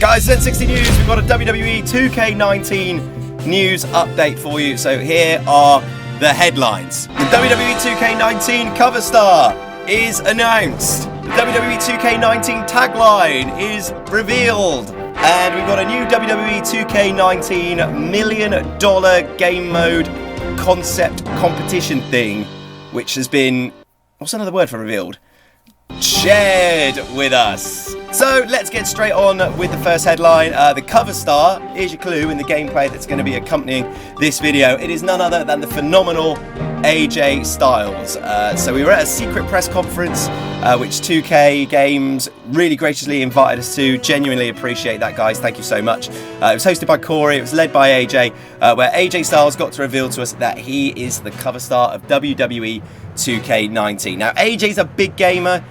Guys, N60 News, we've got a WWE 2K19 news update for you. So here are the headlines. The WWE 2K19 cover star is announced. The WWE 2K19 tagline is revealed. And we've got a new WWE 2K19 $1 million game mode concept competition thing, which has been, what's another word for revealed? Shared with us. So let's get straight on with the first headline. The cover star, here's your clue in the gameplay that's going to be accompanying this video. It is none other than the phenomenal AJ Styles. So we were at a secret press conference, which 2K Games really graciously invited us to. Genuinely appreciate that, guys. Thank you so much. It was hosted by Corey. It was led by AJ, where AJ Styles got to reveal to us that he is the cover star of WWE 2K19. Now, AJ's a big gamer.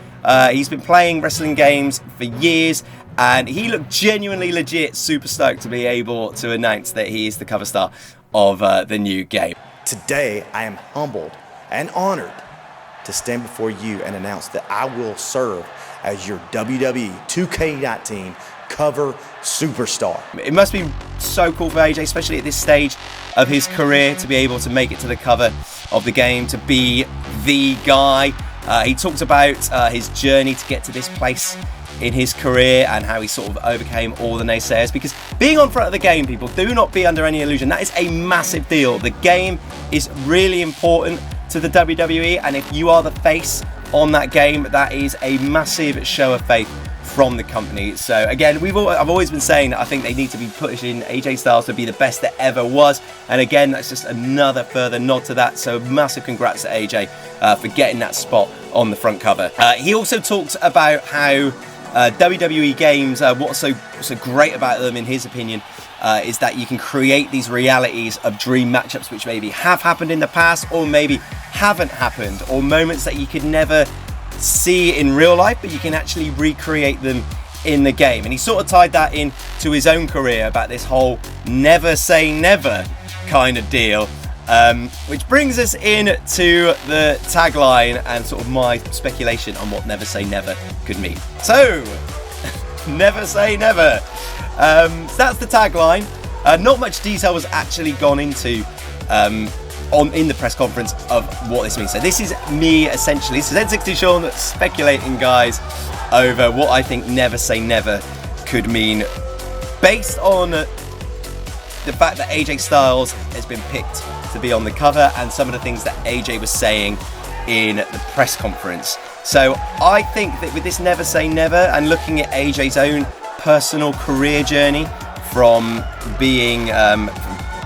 He's been playing wrestling games for years, and he looked genuinely legit super stoked to be able to announce that he is the cover star of the new game. Today, I am humbled and honored to stand before you and announce that I will serve as your WWE 2K19 cover superstar. It must be so cool for AJ, especially at this stage of his career, to be able to make it to the cover of the game, to be the guy. He talked about his journey to get to this place in his career and how he sort of overcame all the naysayers, because being on front of the game, people, do not be under any illusion, that is a massive deal. The game is really important to the WWE, and if you are the face on that game, that is a massive show of faith from the company. So again, I've always been saying that I think they need to be pushing AJ Styles to be the best that ever was, and again, that's just another further nod to that. So massive congrats to AJ for getting that spot on the front cover. He also talked about how WWE games, what's so great about them in his opinion, is that you can create these realities of dream matchups which maybe have happened in the past or maybe haven't happened, or moments that you could never see in real life, but you can actually recreate them in the game. And he sort of tied that in to his own career about this whole never say never kind of deal, which brings us into the tagline and sort of my speculation on what never say never could mean. So never say never. So that's the tagline. Not much detail was actually gone into in the press conference of what this means. So this is me essentially, this is N60 Sean speculating, guys, over what I think never say never could mean, based on the fact that AJ Styles has been picked to be on the cover and some of the things that AJ was saying in the press conference. So I think that with this never say never, and looking at AJ's own personal career journey from being from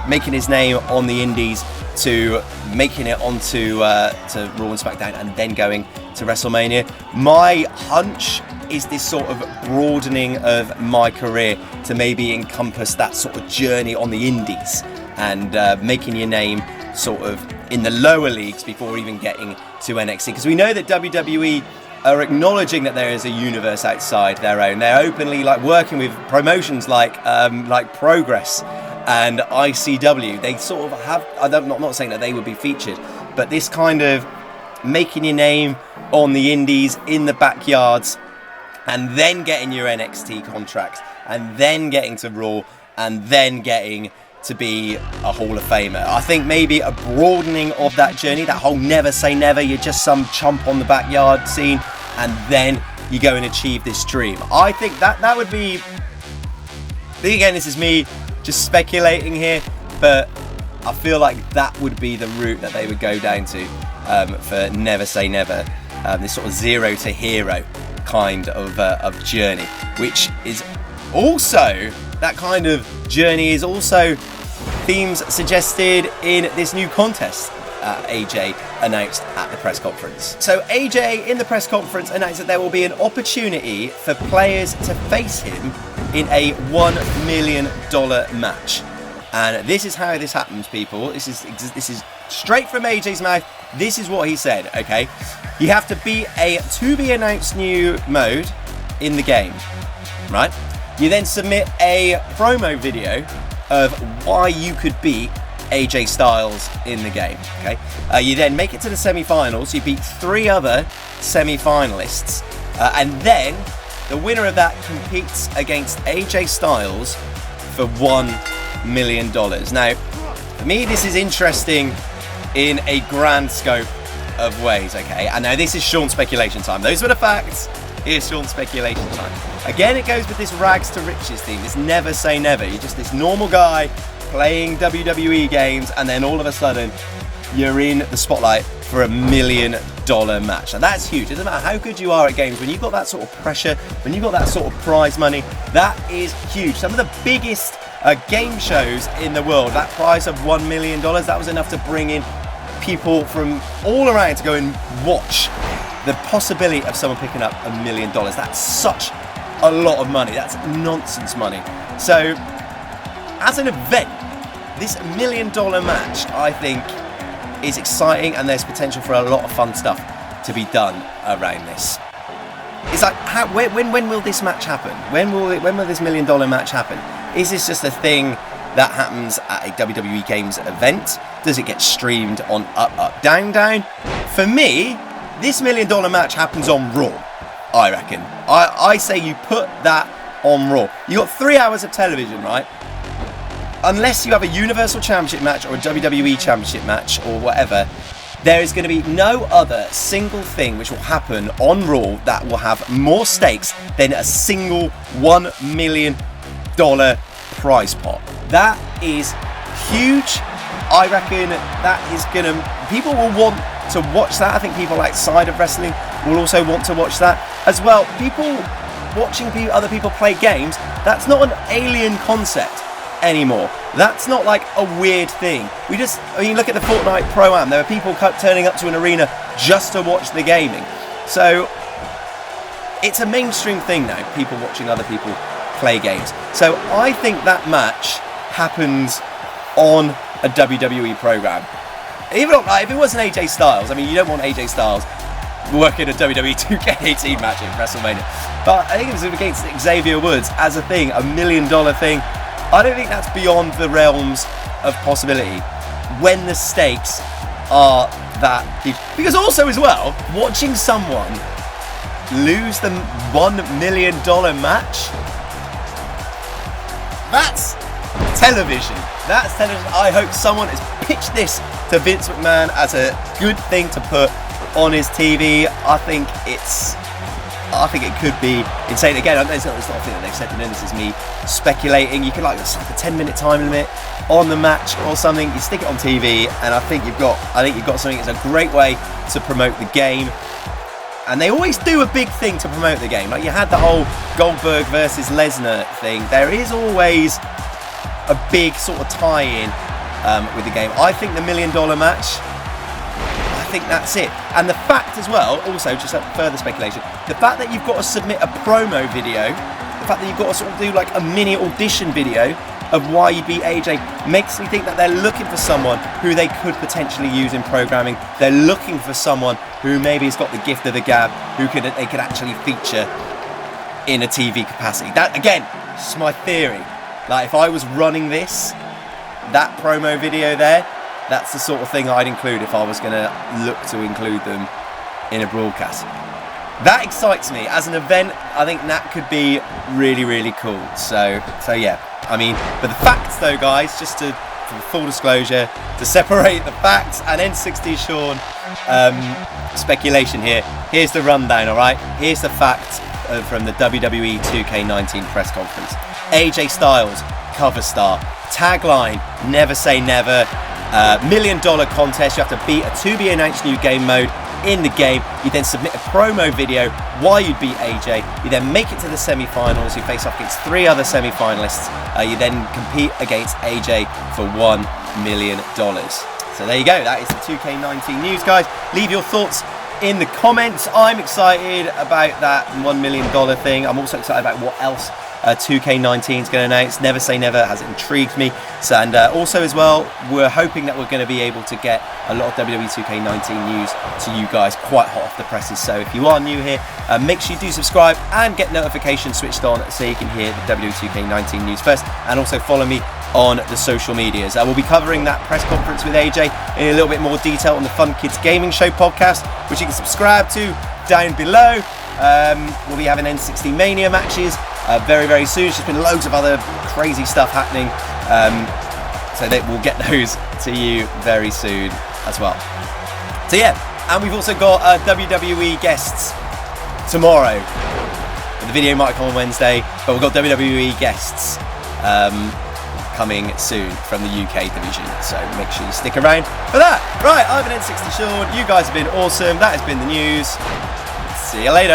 making his name on the indies to making it onto to Raw and SmackDown and then going to WrestleMania, my hunch is this sort of broadening of my career to maybe encompass that sort of journey on the indies and making your name sort of in the lower leagues before even getting to NXT, because we know that WWE are acknowledging that there is a universe outside their own. They're openly working with promotions like Progress and ICW. They sort of have, I'm not saying that they would be featured, but this kind of making your name on the indies, in the backyards, and then getting your NXT contracts, and then getting to Raw, and then getting to be a Hall of Famer. I think maybe a broadening of that journey, that whole never say never, you're just some chump on the backyard scene, and then you go and achieve this dream. I think that would be, again, this is me just speculating here, but I feel like that would be the route that they would go down to for never say never, this sort of zero to hero kind of journey, which is also, that kind of journey is also themes suggested in this new contest AJ announced at the press conference. So AJ in the press conference announced that there will be an opportunity for players to face him in a $1 million match. And this is how this happens, people. This is straight from AJ's mouth. This is what he said, okay? You have to beat a to-be-announced new mode in the game, right? You then submit a promo video of why you could beat AJ Styles in the game, okay? You then make it to the semi-finals. You beat 3 other semi-finalists. And then the winner of that competes against AJ Styles for $1 million. Now, for me, this is interesting in a grand scope of ways, okay? And now this is Sean speculation time. Those were the facts. Here's Sean speculation time. Again, it goes with this rags to riches theme, this never say never. You're just this normal guy playing WWE games, and then all of a sudden, you're in the spotlight for $1 million match. Now that's huge. It doesn't matter how good you are at games, when you've got that sort of pressure, when you've got that sort of prize money, that is huge. Some of the biggest game shows in the world, that prize of $1 million, that was enough to bring in people from all around to go and watch the possibility of someone picking up $1 million. That's such a lot of money. That's nonsense money. So, as an event, this $1 million match, I think, is exciting, and there's potential for a lot of fun stuff to be done around this. It's like, when will this match happen? When will this $1 million match happen? Is this just a thing that happens at a WWE Games event? Does it get streamed on Up, Up, Down, Down? For me, this $1 million match happens on Raw, I reckon. I say you put that on Raw. You got 3 hours of television, right? Unless you have a Universal Championship match or a WWE Championship match or whatever, there is going to be no other single thing which will happen on Raw that will have more stakes than a single $1 million prize pot. That is huge. I reckon that is going to... People will want to watch that. I think people outside of wrestling will also want to watch that as well. People watching other people play games, that's not an alien concept anymore. That's not like a weird thing. Look at the Fortnite Pro-Am. There are people turning up to an arena just to watch the gaming. So it's a mainstream thing now, people watching other people play games. So I think that match happens on a WWE program. Even if it wasn't AJ Styles, I mean, you don't want AJ Styles working a WWE 2K19 match in WrestleMania. But I think it was against Xavier Woods as a thing, $1 million thing. I don't think that's beyond the realms of possibility when the stakes are that huge. Because also as well, watching someone lose the $1 million match, that's television. That's television. I hope someone has pitched this to Vince McMahon as a good thing to put on his TV. I think it could be insane. Again, it's not a thing that they've said, this is me speculating. You can it's like a 10-minute time limit on the match or something. You stick it on TV, and I think you've got something. It's a great way to promote the game. And they always do a big thing to promote the game. Like you had the whole Goldberg versus Lesnar thing. There is always a big sort of tie-in with the game. I think the $1 million match, I think that's it. And the fact as well, also just a further speculation, the fact that you've got to submit a promo video, the fact that you've got to sort of do like a mini audition video of why you beat AJ makes me think that they're looking for someone who they could potentially use in programming. They're looking for someone who maybe has got the gift of the gab, they could actually feature in a TV capacity. That, again, is my theory. Like, if I was running this, that promo video there, that's the sort of thing I'd include if I was going to look to include them in a broadcast. That excites me. As an event, I think that could be really, really cool. So yeah. I mean, but the facts though, guys, just for full disclosure, to separate the facts and N60 Sean speculation here. Here's the rundown, all right? Here's the facts from the WWE 2K19 press conference. AJ Styles, cover star. Tagline, never say never. $1 million contest. You have to beat a to-be-announced new game mode in the game. You then submit a promo video why you beat AJ. You then make it to the semi-finals. You face off against 3 other semi-finalists. You then compete against AJ for $1 million. So there you go. That is the 2K19 news, guys. Leave your thoughts in the comments. I'm excited about that $1 million thing. I'm also excited about what else 2K19 is going to announce. Never say never has intrigued me. So, and also as well, we're hoping that we're going to be able to get a lot of WWE 2K19 news to you guys quite hot off the presses. So if you are new here, make sure you do subscribe and get notifications switched on so you can hear the WWE 2K19 news first. And also follow me on the social medias. We'll be covering that press conference with AJ in a little bit more detail on the Fun Kids Gaming Show podcast, which you can subscribe to down below. We'll be having N60 Mania matches very, very soon. There's just been loads of other crazy stuff happening. So that we'll get those to you very soon as well. So yeah, and we've also got WWE guests tomorrow. The video might come on Wednesday, but we've got WWE guests coming soon from the UK division. So make sure you stick around for that. Right, I've been N60 Sean. You guys have been awesome. That has been the news. See you later.